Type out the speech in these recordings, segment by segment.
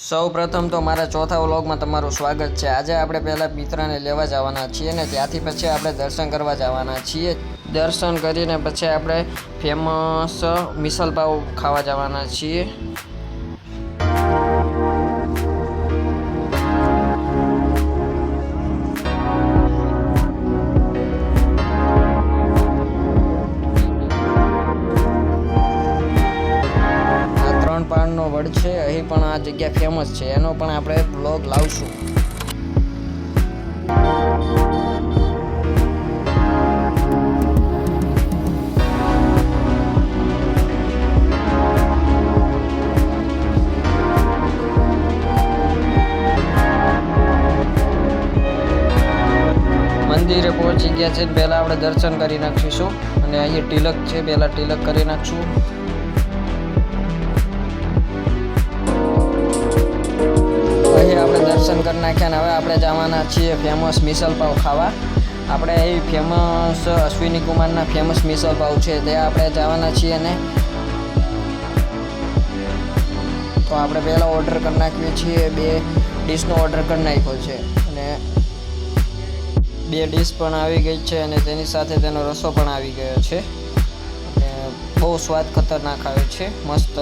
સૌ પ્રથમ તો મારા ચોથા વ્લોગમાં તમારું સ્વાગત છે। આજે આપણે પહેલાં મિત્રને લેવા જવાના છીએ ને ત્યાંથી પછી આપણે દર્શન કરવા જવાના છીએ। દર્શન કરીને પછી આપણે ફેમસ મિસલ પાવ ખાવા જવાના છીએ। પાનનો વડ છે, અહીં પણ આ જગ્યા ફેમસ છે, એનો પણ આપણે બ્લોગ લાવશું। મંદિરે પહોંચી ગયા છે, પહેલા આપણે દર્શન કરી નાખીશું અને અહીંયા તિલક છે, પહેલા તિલક કરી નાખશું। આપણે દર્શન કરી નાખ્યા ને હવે આપણે જવાના છીએ ફેમસ મિસલ પાવ ખાવા। આપણે એ ફેમસ અશ્વિની કુમારના ફેમસ મિસલ પાવ છે ત્યાં આપણે જવાના છીએ ને તો આપણે પહેલાં ઓર્ડર કરી નાખીએ છીએ, 2 ડીશનો ઓર્ડર કરી નાખ્યો છે અને 2 ડીશ પણ આવી ગઈ છે અને તેની સાથે તેનો રસો પણ આવી ગયો છે અને બહુ સ્વાદ ખતરનાક આવે છે, મસ્ત।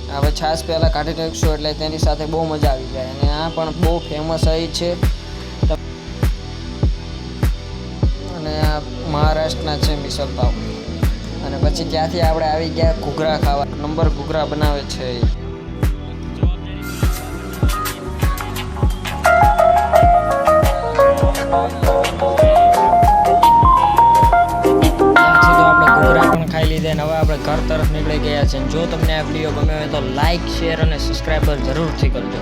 હવે છાશ પહેલાં કાઢી નાખીશું એટલે તેની સાથે બહુ મજા આવી જાય અને આ પણ બહુ ફેમસ અહીં છે અને આ મહારાષ્ટ્રના છે મિસલ પાવ। અને પછી ત્યાંથી આપણે આવી ગયા ઘૂઘરા ખાવા, નંબર ઘૂઘરા બનાવે છે। ખાઈ લીધે ને હવે આપણે ઘર તરફ નીકળી ગયા છે। જો તમને આ વિડીયો ગમ્યો હોય તો લાઇક, શેર અને સબસ્ક્રાઈબર જરૂરથી કરજો।